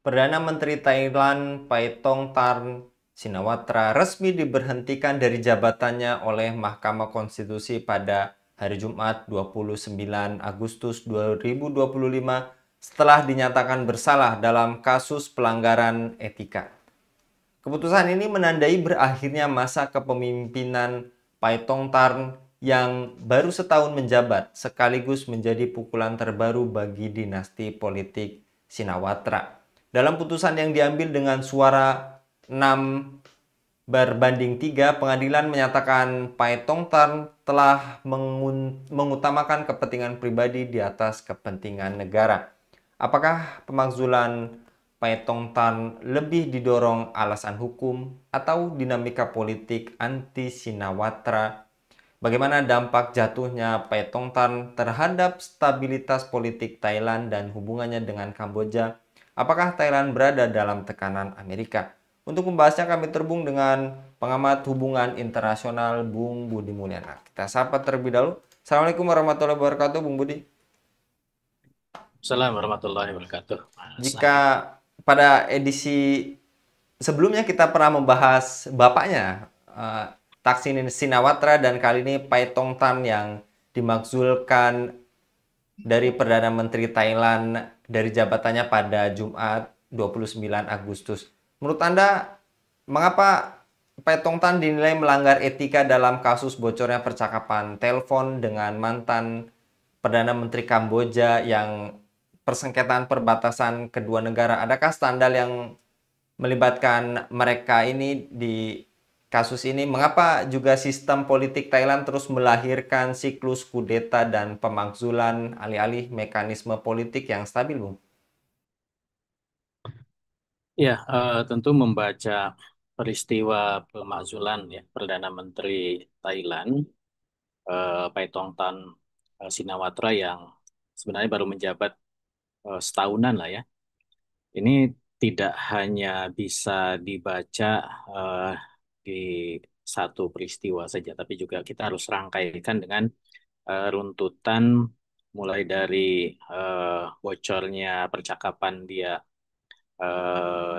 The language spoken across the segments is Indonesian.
Perdana Menteri Thailand Paetongtarn Shinawatra resmi diberhentikan dari jabatannya oleh Mahkamah Konstitusi pada hari Jumat 29 Agustus 2025 setelah dinyatakan bersalah dalam kasus pelanggaran etika. Keputusan ini menandai berakhirnya masa kepemimpinan Paetongtarn yang baru setahun menjabat, sekaligus menjadi pukulan terbaru bagi dinasti politik Shinawatra. Dalam putusan yang diambil dengan suara 6 berbanding 3, pengadilan menyatakan Paetongtarn telah mengutamakan kepentingan pribadi di atas kepentingan negara. Apakah pemakzulan Paetongtarn lebih didorong alasan hukum atau dinamika politik anti Shinawatra? Bagaimana dampak jatuhnya Paetongtarn terhadap stabilitas politik Thailand dan hubungannya dengan Kamboja? Apakah Thailand berada dalam tekanan Amerika? Untuk membahasnya kami terhubung dengan pengamat hubungan internasional Bung Budi Mulyana. Kita sapa terlebih dahulu. Assalamualaikum warahmatullahi wabarakatuh, Bung Budi. Assalamualaikum warahmatullahi wabarakatuh, Mas Jika Ahmad. pada edisi sebelumnya kita pernah membahas bapaknya, Thaksin Shinawatra, dan kali ini Paetongtarn yang dimakzulkan dari Perdana Menteri Thailand dari jabatannya pada Jumat 29 Agustus. Menurut Anda, mengapa Paetongtarn dinilai melanggar etika dalam kasus bocornya percakapan telepon dengan mantan Perdana Menteri Kamboja yang persengketaan perbatasan kedua negara? Adakah skandal yang melibatkan mereka ini di kasus ini? Mengapa juga sistem politik Thailand terus melahirkan siklus kudeta dan pemakzulan alih-alih mekanisme politik yang stabil, Bung? Ya, tentu membaca peristiwa pemakzulan ya Perdana Menteri Thailand, Paetongtarn Shinawatra yang sebenarnya baru menjabat setahunan lah ya. Ini tidak hanya bisa dibaca eh, di satu peristiwa saja, tapi juga kita harus rangkaikan dengan runtutan mulai dari bocornya percakapan dia eh,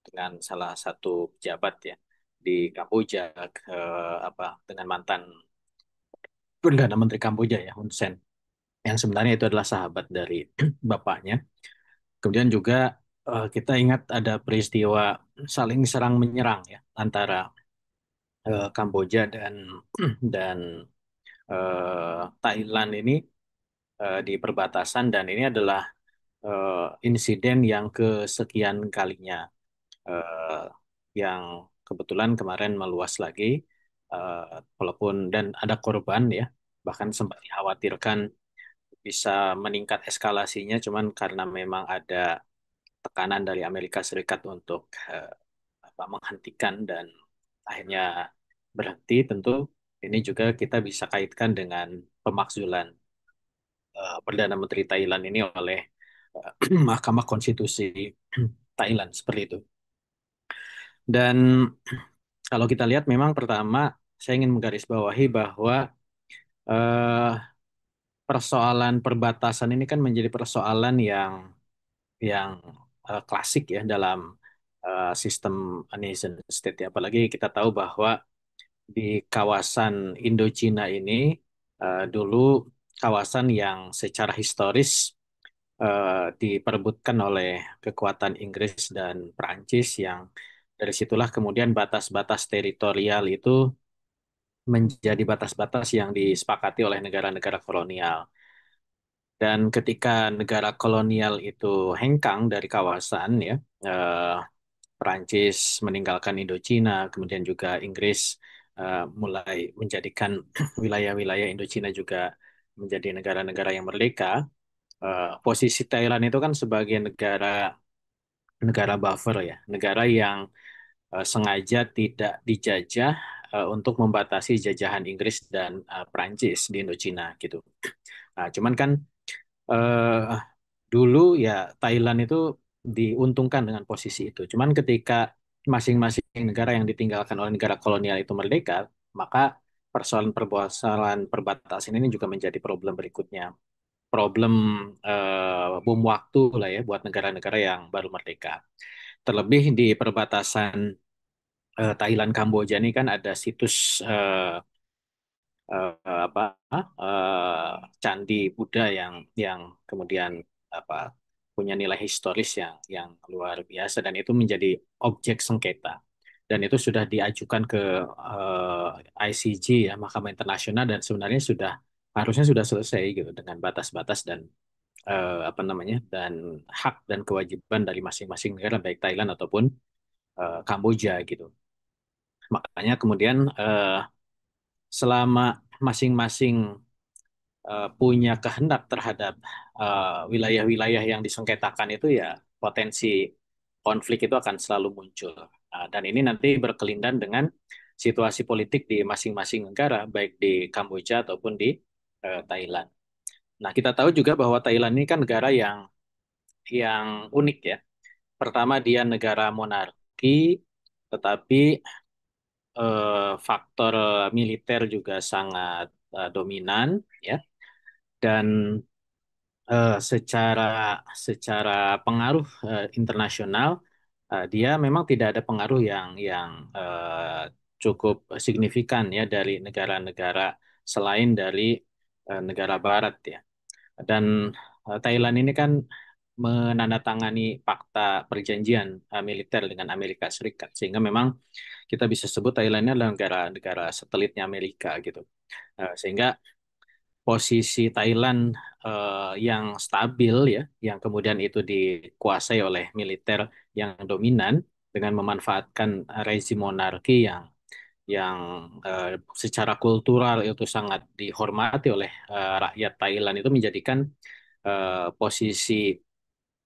dengan salah satu pejabat ya di Kamboja, apa dengan mantan Perdana Menteri Kamboja ya Hun Sen, yang sebenarnya itu adalah sahabat dari bapaknya. Kemudian juga kita ingat ada peristiwa saling serang menyerang ya antara Kamboja dan Thailand ini di perbatasan, dan ini adalah insiden yang kesekian kalinya eh, yang kebetulan kemarin meluas lagi, walaupun dan ada korban ya, bahkan sempat dikhawatirkan bisa meningkat eskalasinya, cuman karena memang ada tekanan dari Amerika Serikat untuk menghentikan dan akhirnya berhenti. Tentu ini juga kita bisa kaitkan dengan pemakzulan Perdana Menteri Thailand ini oleh Mahkamah Konstitusi Thailand seperti itu. Dan kalau kita lihat memang pertama saya ingin menggarisbawahi bahwa eh, persoalan perbatasan ini kan menjadi persoalan yang klasik ya dalam sistem nation state ya. Apalagi kita tahu bahwa di kawasan Indochina ini dulu kawasan yang secara historis diperebutkan oleh kekuatan Inggris dan Prancis, yang dari situlah kemudian batas-batas teritorial itu menjadi batas-batas yang disepakati oleh negara-negara kolonial. Dan ketika negara kolonial itu hengkang dari kawasan ya, eh, Prancis meninggalkan Indochina, kemudian juga Inggris mulai menjadikan wilayah-wilayah Indochina juga menjadi negara-negara yang merdeka. Posisi Thailand itu kan sebagai negara negara buffer ya, negara yang sengaja tidak dijajah untuk membatasi jajahan Inggris dan Prancis di Indochina gitu. Nah, cuman kan eh, dulu ya Thailand itu diuntungkan dengan posisi itu. Cuman ketika masing-masing negara yang ditinggalkan oleh negara kolonial itu merdeka, maka persoalan perbatasan ini juga menjadi problem berikutnya. problem bom waktu lah ya buat negara-negara yang baru merdeka. Terlebih di perbatasan Thailand Kamboja ini kan ada situs apa candi Buddha yang kemudian apa punya nilai historis yang luar biasa dan itu menjadi objek sengketa dan itu sudah diajukan ke ICJ ya Mahkamah Internasional dan sebenarnya harusnya sudah selesai gitu dengan batas-batas dan apa namanya dan hak dan kewajiban dari masing-masing negara baik Thailand ataupun Kamboja gitu. Makanya kemudian selama masing-masing punya kehendak terhadap wilayah-wilayah yang disengketakan itu ya potensi konflik itu akan selalu muncul. Dan ini nanti berkelindan dengan situasi politik di masing-masing negara, baik di Kamboja ataupun di Thailand. Nah, kita tahu juga bahwa Thailand ini kan negara yang unik ya. Pertama, dia negara monarki, tetapi faktor militer juga sangat dominan, ya. Dan secara secara pengaruh internasional, dia memang tidak ada pengaruh yang cukup signifikan ya dari negara-negara selain dari negara Barat ya. Dan Thailand ini kan menandatangani fakta perjanjian militer dengan Amerika Serikat, sehingga memang kita bisa sebut Thailand ini adalah negara-negara satelitnya Amerika gitu. Sehingga posisi Thailand yang stabil ya, yang kemudian itu dikuasai oleh militer yang dominan dengan memanfaatkan rezim monarki yang secara kultural itu sangat dihormati oleh rakyat Thailand itu menjadikan posisi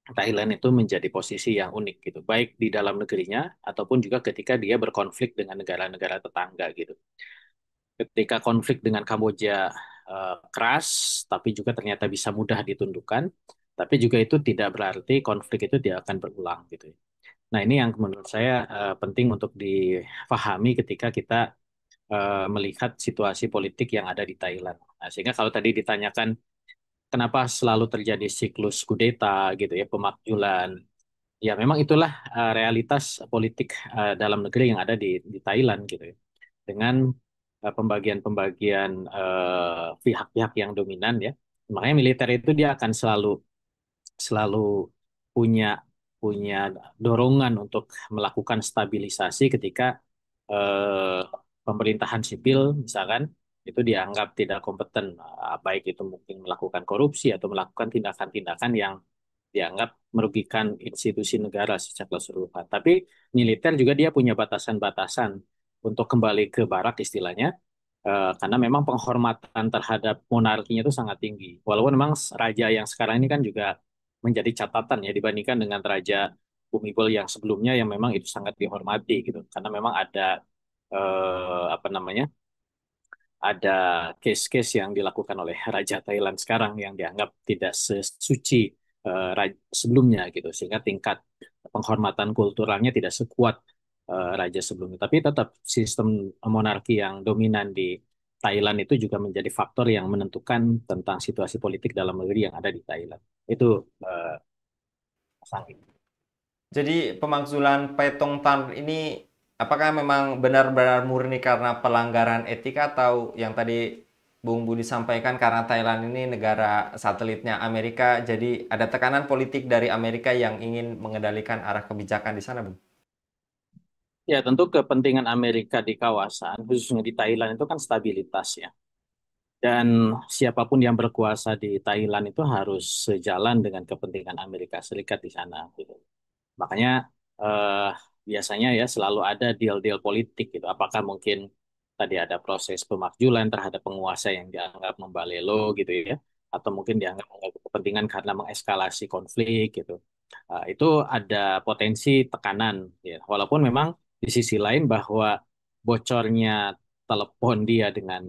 Thailand itu menjadi posisi yang unik gitu, baik di dalam negerinya ataupun juga ketika dia berkonflik dengan negara-negara tetangga gitu. Ketika konflik dengan Kamboja keras, tapi juga ternyata bisa mudah ditundukkan, tapi juga itu tidak berarti konflik itu tidak akan berulang gitu. Nah, ini yang menurut saya penting untuk difahami ketika kita melihat situasi politik yang ada di Thailand. Nah, sehingga kalau tadi ditanyakan kenapa selalu terjadi siklus kudeta gitu ya, pemakzulan. Ya, memang itulah realitas politik dalam negeri yang ada di Thailand gitu ya. Dengan pembagian-pembagian pihak-pihak yang dominan ya. Makanya militer itu dia akan selalu selalu punya punya dorongan untuk melakukan stabilisasi ketika eh, pemerintahan sipil misalkan itu dianggap tidak kompeten, baik itu mungkin melakukan korupsi atau melakukan tindakan-tindakan yang dianggap merugikan institusi negara secara keseluruhan. Tapi militer juga dia punya batasan-batasan untuk kembali ke barak istilahnya, karena memang penghormatan terhadap monarkinya itu sangat tinggi. Walaupun memang raja yang sekarang ini kan juga menjadi catatan ya dibandingkan dengan Raja Bhumibol yang sebelumnya yang memang itu sangat dihormati gitu. Karena memang ada apa namanya? Ada case-case yang dilakukan oleh Raja Thailand sekarang yang dianggap tidak sesuci sebelumnya gitu sehingga tingkat penghormatan kulturalnya tidak sekuat raja sebelumnya tapi tetap sistem monarki yang dominan di Thailand itu juga menjadi faktor yang menentukan tentang situasi politik dalam negeri yang ada di Thailand itu uh, sangat. Jadi pemakzulan Paetong Tan ini apakah memang benar-benar murni karena pelanggaran etika atau yang tadi Bung Budi sampaikan karena Thailand ini negara satelitnya Amerika, jadi ada tekanan politik dari Amerika yang ingin mengendalikan arah kebijakan di sana, Bung? Ya tentu kepentingan Amerika di kawasan khususnya di Thailand itu kan stabilitas ya. Dan siapapun yang berkuasa di Thailand itu harus sejalan dengan kepentingan Amerika Serikat di sana. Gitu. Makanya eh, biasanya ya selalu ada deal-deal politik gitu. Apakah mungkin tadi ada proses pemakzulan terhadap penguasa yang dianggap membalelo gitu ya, atau mungkin dianggap mengganggu kepentingan karena mengeskalasi konflik gitu. Itu ada potensi tekanan ya. Walaupun memang di sisi lain bahwa bocornya telepon dia dengan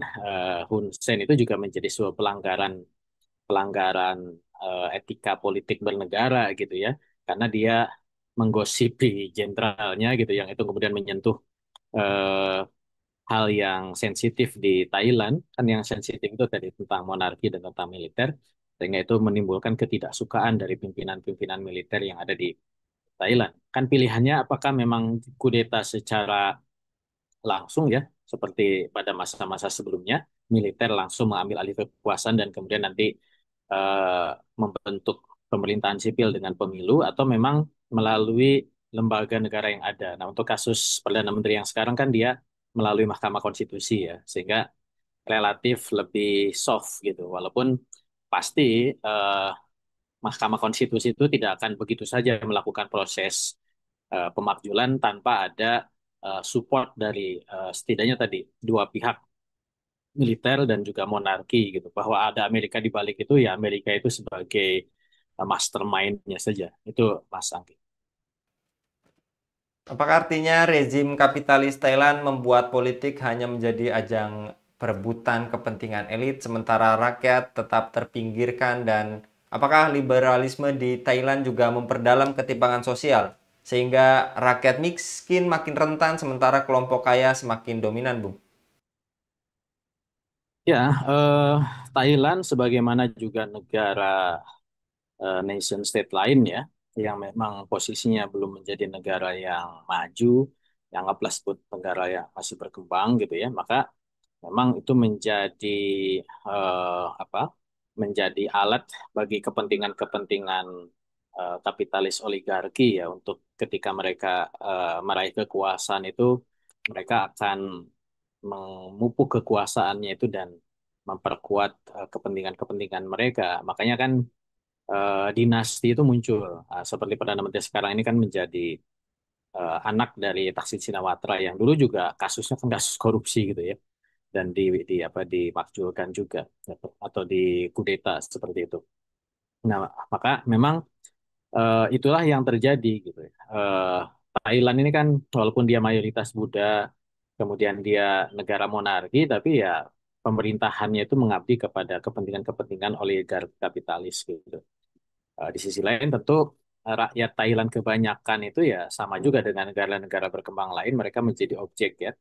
Hun Sen itu juga menjadi sebuah pelanggaran pelanggaran etika politik bernegara gitu ya karena dia menggosipi jenderalnya gitu yang itu kemudian menyentuh eh, hal yang sensitif di Thailand kan yang sensitif itu tadi tentang monarki dan tentang militer sehingga itu menimbulkan ketidaksukaan dari pimpinan-pimpinan militer yang ada di Thailand. Kan pilihannya apakah memang kudeta secara langsung ya, seperti pada masa-masa sebelumnya, militer langsung mengambil alih kekuasaan dan kemudian nanti eh, membentuk pemerintahan sipil dengan pemilu, atau memang melalui lembaga negara yang ada. Nah, untuk kasus Perdana Menteri yang sekarang kan dia melalui Mahkamah Konstitusi ya, sehingga relatif lebih soft gitu. Walaupun pasti eh, Mahkamah Konstitusi itu tidak akan begitu saja melakukan proses pemakjulan tanpa ada support dari setidaknya tadi dua pihak, militer dan juga monarki gitu. Bahwa ada Amerika di balik itu, ya Amerika itu sebagai mastermind-nya saja. Itu Mas Anggi. Apakah artinya rezim kapitalis Thailand membuat politik hanya menjadi ajang perebutan kepentingan elit sementara rakyat tetap terpinggirkan, dan apakah liberalisme di Thailand juga memperdalam ketimpangan sosial sehingga rakyat miskin makin rentan sementara kelompok kaya semakin dominan, Bung? Ya, Thailand sebagaimana juga negara nation state lain ya, yang memang posisinya belum menjadi negara yang maju, yang anggaplah sebut negara yang masih berkembang gitu ya, maka memang itu menjadi apa? Menjadi alat bagi kepentingan-kepentingan kapitalis oligarki ya, untuk ketika mereka meraih kekuasaan itu, mereka akan memupuk kekuasaannya itu dan memperkuat kepentingan-kepentingan mereka. Makanya kan dinasti itu muncul. Seperti Perdana Menteri sekarang ini kan menjadi anak dari Thaksin Shinawatra yang dulu juga kasusnya kan kasus korupsi gitu ya, dan di apa dimakzulkan juga atau dikudeta seperti itu. Nah, maka memang itulah yang terjadi gitu ya. Thailand ini kan walaupun dia mayoritas Buddha, kemudian dia negara monarki, tapi ya pemerintahannya itu mengabdi kepada kepentingan-kepentingan oligarki kapitalis gitu. Di sisi lain tentu rakyat Thailand kebanyakan itu ya sama juga dengan negara-negara berkembang lain, mereka menjadi objek ya.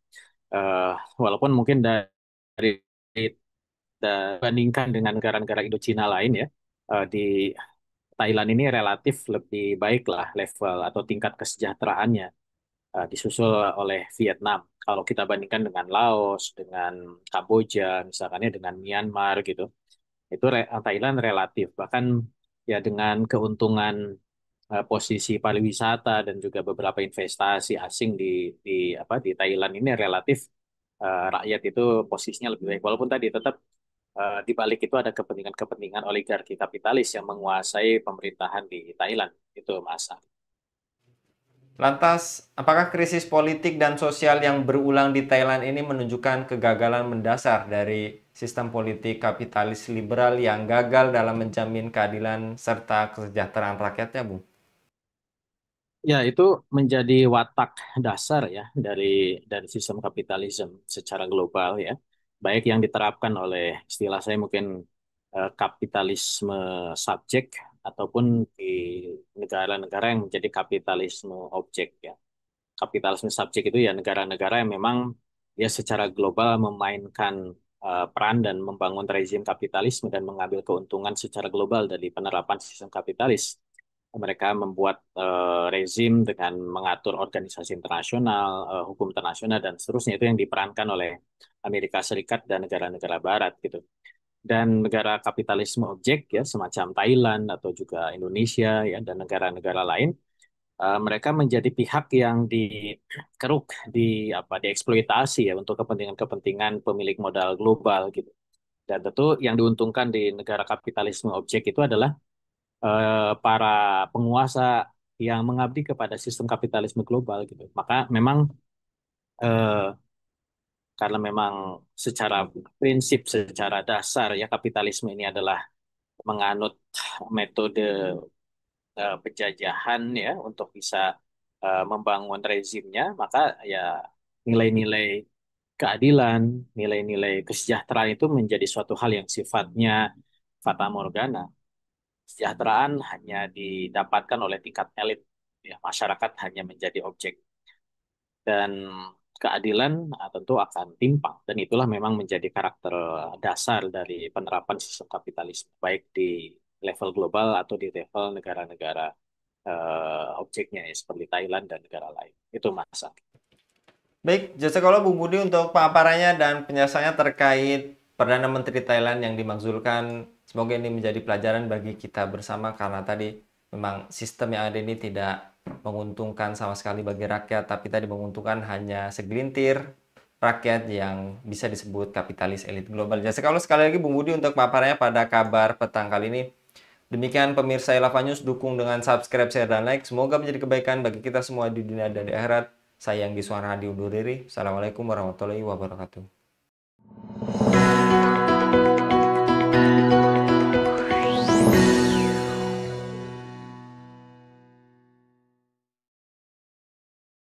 Eh, Walaupun mungkin dari dibandingkan dengan negara-negara Indochina lain ya, di Thailand ini relatif lebih baik lah level atau tingkat kesejahteraannya, disusul oleh Vietnam. Kalau kita bandingkan dengan Laos, dengan Kamboja, misalkannya dengan Myanmar gitu, itu Thailand relatif bahkan ya dengan keuntungan posisi pariwisata dan juga beberapa investasi asing di apa di Thailand ini relatif rakyat itu posisinya lebih baik, walaupun tadi tetap di balik itu ada kepentingan-kepentingan oligarki kapitalis yang menguasai pemerintahan di Thailand itu Mas. Lantas, apakah krisis politik dan sosial yang berulang di Thailand ini menunjukkan kegagalan mendasar dari sistem politik kapitalis liberal yang gagal dalam menjamin keadilan serta kesejahteraan rakyatnya, Bung? Ya, itu menjadi watak dasar ya dari sistem kapitalisme secara global ya. Baik yang diterapkan oleh istilah saya mungkin kapitalisme subjek, ataupun di negara-negara yang menjadi kapitalisme objek ya. Kapitalisme subjek itu ya negara-negara yang memang ya secara global memainkan peran dan membangun rezim kapitalisme dan mengambil keuntungan secara global dari penerapan sistem kapitalis. Mereka membuat rezim dengan mengatur organisasi internasional, hukum internasional dan seterusnya, itu yang diperankan oleh Amerika Serikat dan negara-negara Barat gitu. Dan negara kapitalisme objek ya semacam Thailand atau juga Indonesia ya dan negara-negara lain, mereka menjadi pihak yang dikeruk, di apa dieksploitasi ya untuk kepentingan-kepentingan pemilik modal global gitu. Dan tentu yang diuntungkan di negara kapitalisme objek itu adalah para penguasa yang mengabdi kepada sistem kapitalisme global gitu. Maka memang eh, karena memang secara prinsip, secara dasar ya kapitalisme ini adalah menganut metode penjajahan ya untuk bisa membangun rezimnya, maka ya nilai-nilai keadilan, nilai-nilai kesejahteraan itu menjadi suatu hal yang sifatnya fata morgana. Kesejahteraan hanya didapatkan oleh tingkat elit, ya, masyarakat hanya menjadi objek. Dan keadilan tentu akan timpang. Dan itulah memang menjadi karakter dasar dari penerapan sistem kapitalisme, baik di level global atau di level negara-negara objeknya ya, seperti Thailand dan negara lain. Itu Mas. Baik, jasa kalau Bung Budi untuk paparannya dan penjelasannya terkait Perdana Menteri Thailand yang dimaksudkan. Semoga ini menjadi pelajaran bagi kita bersama karena tadi memang sistem yang ada ini tidak menguntungkan sama sekali bagi rakyat, tapi tadi menguntungkan hanya segelintir rakyat yang bisa disebut kapitalis elit global. Jasa kalau sekali lagi Bung Budi untuk paparannya pada kabar petang kali ini. Demikian pemirsa Elava News, dukung dengan subscribe, share, dan like. Semoga menjadi kebaikan bagi kita semua di dunia dan di akhirat. Saya Anggi Suara undur diri. Assalamualaikum warahmatullahi wabarakatuh.